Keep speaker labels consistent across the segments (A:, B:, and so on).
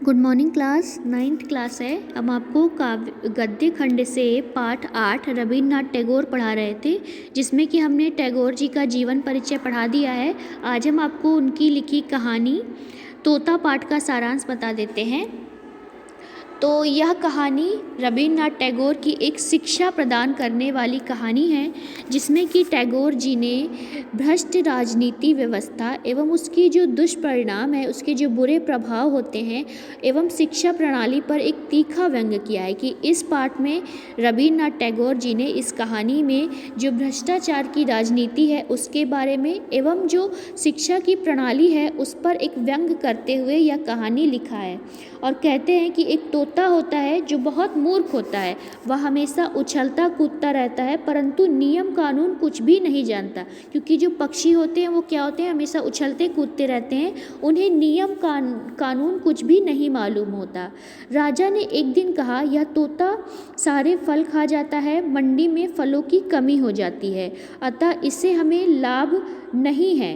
A: Good morning class. Ninth class है। हम आपको काव्य गद्य खंड से पाठ 8 रविन्द्रनाथ टैगोर पढ़ा रहे थे, जिसमें कि हमने टैगोर जी का जीवन परिचय पढ़ा दिया है। आज हम आपको उनकी लिखी कहानी तोता पाठ का सारांश बता देते हैं। तो यह कहानी रविन्द्रनाथ टैगोर की एक शिक्षा प्रदान करने वाली कहानी है, जिसमें कि टैगोर जी ने भ्रष्ट राजनीति व्यवस्था एवं उसकी जो दुष्परिणाम है, उसके जो बुरे प्रभाव होते हैं एवं शिक्षा प्रणाली पर एक तीखा व्यंग्य किया है। कि इस पाठ में रविन्द्रनाथ टैगोर जी ने इस कहानी में जो भ्रष्टाचार की राजनीति है उसके बारे में एवं जो शिक्षा की प्रणाली है उस पर एक व्यंग्य करते हुए यह कहानी लिखा है। और कहते हैं कि एक तोता होता है जो बहुत मूर्ख होता है, वह हमेशा उछलता कूदता रहता है परंतु नियम कानून कुछ भी नहीं जानता। क्योंकि जो पक्षी होते हैं वो क्या होते हैं, हमेशा उछलते कूदते रहते हैं, उन्हें नियम कानून कुछ भी नहीं मालूम होता। राजा ने एक दिन कहा, यह तोता सारे फल खा जाता है, मंडी में फलों की कमी हो जाती है, अतः इससे हमें लाभ नहीं है,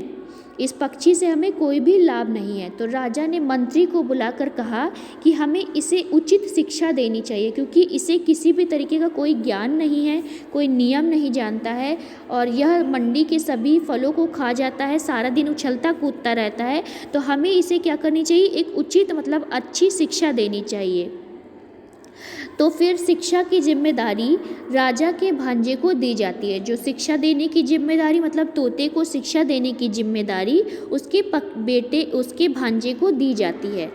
A: इस पक्षी से हमें कोई भी लाभ नहीं है। तो राजा ने मंत्री को बुलाकर कहा कि हमें इसे उचित शिक्षा देनी चाहिए, क्योंकि इसे किसी भी तरीके का कोई ज्ञान नहीं है, कोई नियम नहीं जानता है और यह मंडी के सभी फलों को खा जाता है, सारा दिन उछलता कूदता रहता है। तो हमें इसे क्या करनी चाहिए, एक उचित मतलब अच्छी शिक्षा देनी चाहिए। तो फिर शिक्षा की जिम्मेदारी राजा के भांजे को दी जाती है। जो शिक्षा देने की जिम्मेदारी मतलब तोते को शिक्षा देने की जिम्मेदारी उसके बेटे उसके भांजे को दी जाती है।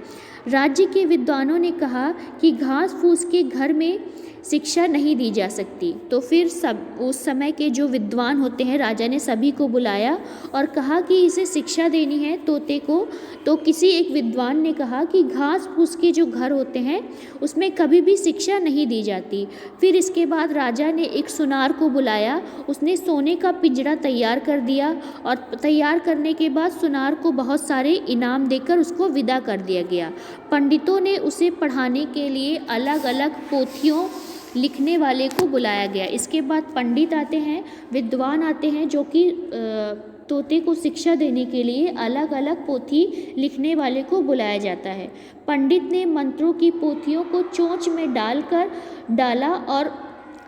A: राज्य के विद्वानों ने कहा कि घास फूस के घर में शिक्षा नहीं दी जा सकती। तो फिर सब उस समय के जो विद्वान होते हैं, राजा ने सभी को बुलाया और कहा कि इसे शिक्षा देनी है तोते को। तो किसी एक विद्वान ने कहा कि घास फूस के जो घर होते हैं उसमें कभी भी शिक्षा नहीं दी जाती। फिर इसके बाद राजा ने एक सुनार को बुलाया, उसने सोने का पिंजरा तैयार कर दिया और तैयार करने के बाद सुनार को बहुत सारे इनाम देकर उसको विदा कर दिया गया। पंडितों ने उसे पढ़ाने के लिए अलग अलग पोथियों लिखने वाले को बुलाया गया। इसके बाद पंडित आते हैं, विद्वान आते हैं, जो कि तोते को शिक्षा देने के लिए अलग अलग पोथी लिखने वाले को बुलाया जाता है। पंडित ने मंत्रों की पोथियों को चोंच में डाला और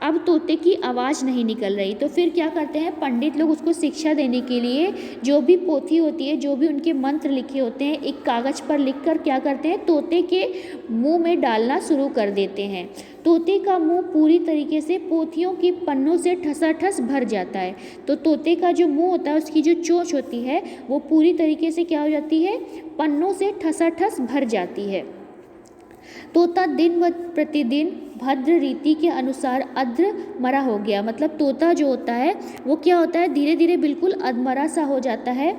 A: अब तोते की आवाज़ नहीं निकल रही। तो फिर क्या करते हैं पंडित लोग, उसको शिक्षा देने के लिए जो भी पोथी होती है, जो भी उनके मंत्र लिखे होते हैं, एक कागज़ पर लिखकर क्या करते हैं, तोते के मुंह में डालना शुरू कर देते हैं। तोते का मुंह पूरी तरीके से पोथियों की पन्नों से ठसाठस भर जाता है। तो तोते का जो मुंह होता है, उसकी जो चोंच होती है वो पूरी तरीके से क्या हो जाती है, पन्नों से ठसाठस भर जाती है। तोता दिन व प्रतिदिन भद्र रीति के अनुसार अद्र मरा हो गया। मतलब तोता जो होता है वो क्या होता है, धीरे धीरे बिल्कुल अधमरा सा हो जाता है,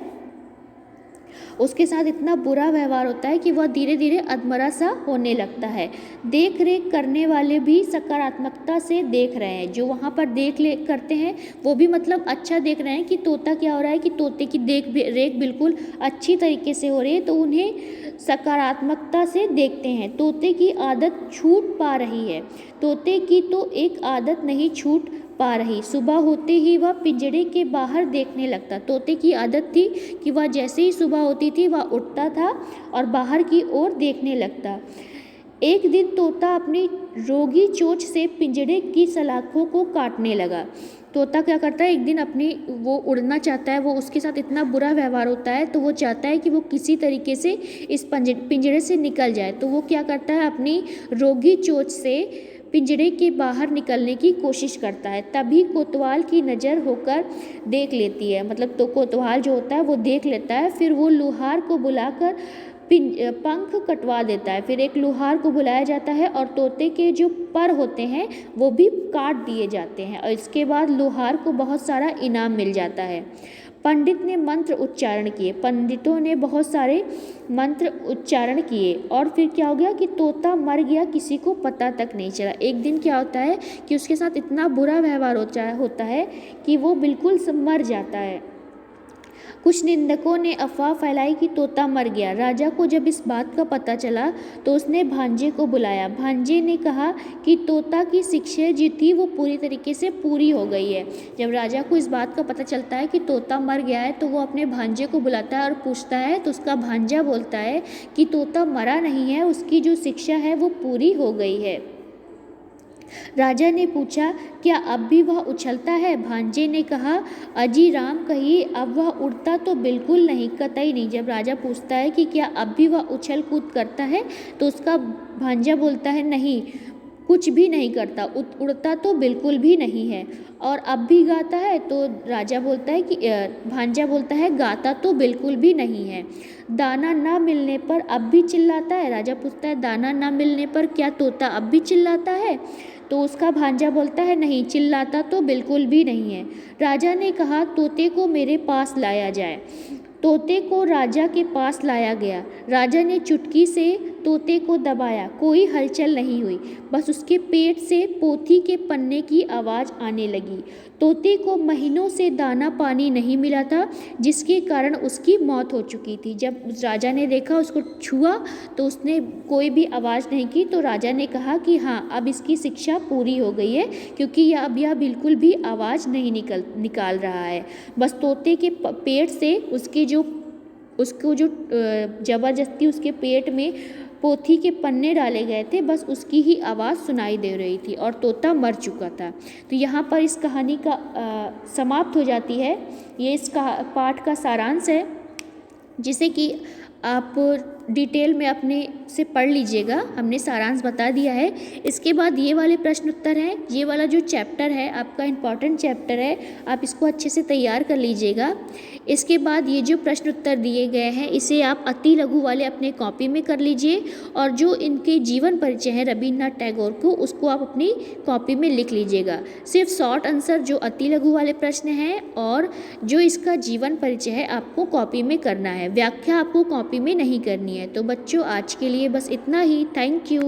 A: उसके साथ इतना बुरा व्यवहार होता है कि वह धीरे धीरे अधमरा सा होने लगता है। देख रेख करने वाले भी सकारात्मकता से देख रहे हैं, जो वहाँ पर देख रेख करते हैं वो भी मतलब अच्छा देख रहे हैं कि तोता क्या हो रहा है, कि तोते की देख रेख बिल्कुल अच्छी तरीके से हो रही है, तो उन्हें सकारात्मकता से देखते हैं। तोते की आदत छूट पा रही है, तोते की तो एक आदत नहीं छूट पा रही। सुबह होते ही वह पिंजड़े के बाहर देखने लगता। तोते की आदत थी कि वह जैसे ही सुबह होती थी वह उठता था और बाहर की ओर देखने लगता। एक दिन तोता अपनी रोगी चोंच से पिंजड़े की सलाखों को काटने लगा। तोता क्या करता है, एक दिन अपनी वो उड़ना चाहता है, वो उसके साथ इतना बुरा व्यवहार होता है तो वो चाहता है कि वो किसी तरीके से इस पिंजड़े से निकल जाए। तो वो क्या करता है, अपनी रोगी चोंच से पिंजरे के बाहर निकलने की कोशिश करता है। तभी कोतवाल की नज़र होकर देख लेती है, मतलब तो कोतवाल जो होता है वो देख लेता है। फिर वो लोहार को बुलाकर पंख कटवा देता है। फिर एक लोहार को बुलाया जाता है और तोते के जो पर होते हैं वो भी काट दिए जाते हैं और इसके बाद लोहार को बहुत सारा इनाम मिल जाता है। पंडित ने मंत्र उच्चारण किए, पंडितों ने बहुत सारे मंत्र उच्चारण किए और फिर क्या हो गया कि तोता मर गया, किसी को पता तक नहीं चला। एक दिन क्या होता है कि उसके साथ इतना बुरा व्यवहार होता है कि वो बिल्कुल मर जाता है। कुछ निंदकों ने अफवाह फैलाई कि तोता मर गया। राजा को जब इस बात का पता चला तो उसने भांजे को बुलाया। भांजे ने कहा कि तोता की शिक्षा जो थी वो पूरी तरीके से पूरी हो गई है। जब राजा को इस बात का पता चलता है कि तोता मर गया है तो वो अपने भांजे को बुलाता है और पूछता है, तो उसका भांजा बोलता है कि तोता मरा नहीं है, उसकी जो शिक्षा है वो पूरी हो गई है। राजा ने पूछा, क्या अब भी वह उछलता है? भांजे ने कहा, अजी राम कहिए, अब वह उड़ता तो बिल्कुल नहीं, कतई नहीं। जब राजा पूछता है कि क्या अब भी वह उछल कूद करता है तो उसका भांजा बोलता है, नहीं, कुछ भी नहीं करता, उड़ता तो बिल्कुल भी नहीं है। और अब भी गाता है? तो राजा बोलता है कि भांजा बोलता है, गाता तो बिल्कुल भी नहीं है। दाना ना मिलने पर अब भी चिल्लाता है? राजा पूछता है, दाना ना मिलने पर क्या तोता अब भी चिल्लाता है? तो उसका भांजा बोलता है, नहीं, चिल्लाता तो बिल्कुल भी नहीं है। राजा ने कहा, तोते को मेरे पास लाया जाए। तोते को राजा के पास लाया गया। राजा ने चुटकी से तोते को दबाया, कोई हलचल नहीं हुई, बस उसके पेट से पोथी के पन्ने की आवाज़ आने लगी। तोते को महीनों से दाना पानी नहीं मिला था, जिसके कारण उसकी मौत हो चुकी थी। जब उस राजा ने देखा, उसको छुआ तो उसने कोई भी आवाज़ नहीं की। तो राजा ने कहा कि हाँ, अब इसकी शिक्षा पूरी हो गई है, क्योंकि यह बिल्कुल भी आवाज़ नहीं निकाल रहा है। बस तोते के पेट से उसको जो ज़बरदस्ती उसके पेट में पोथी के पन्ने डाले गए थे, बस उसकी ही आवाज़ सुनाई दे रही थी और तोता मर चुका था। तो यहाँ पर इस कहानी का समाप्त हो जाती है। ये इस पाठ का सारांश है, जिसे कि आप डिटेल में अपने से पढ़ लीजिएगा। हमने सारांश बता दिया है। इसके बाद ये वाले प्रश्न उत्तर हैं। ये वाला जो चैप्टर है आपका इम्पॉर्टेंट चैप्टर है, आप इसको अच्छे से तैयार कर लीजिएगा। इसके बाद ये जो प्रश्न उत्तर दिए गए हैं, इसे आप अति लघु वाले अपने कॉपी में कर लीजिए, और जो इनके जीवन परिचय है रवींद्रनाथ टैगोर को, उसको आप अपनी कॉपी में लिख लीजिएगा। सिर्फ शॉर्ट आंसर जो अति लघु वाले प्रश्न हैं और जो इसका जीवन परिचय है आपको कॉपी में करना है, व्याख्या आपको कॉपी में नहीं करनी है। तो बच्चों, आज के लिए बस इतना ही। Thank you.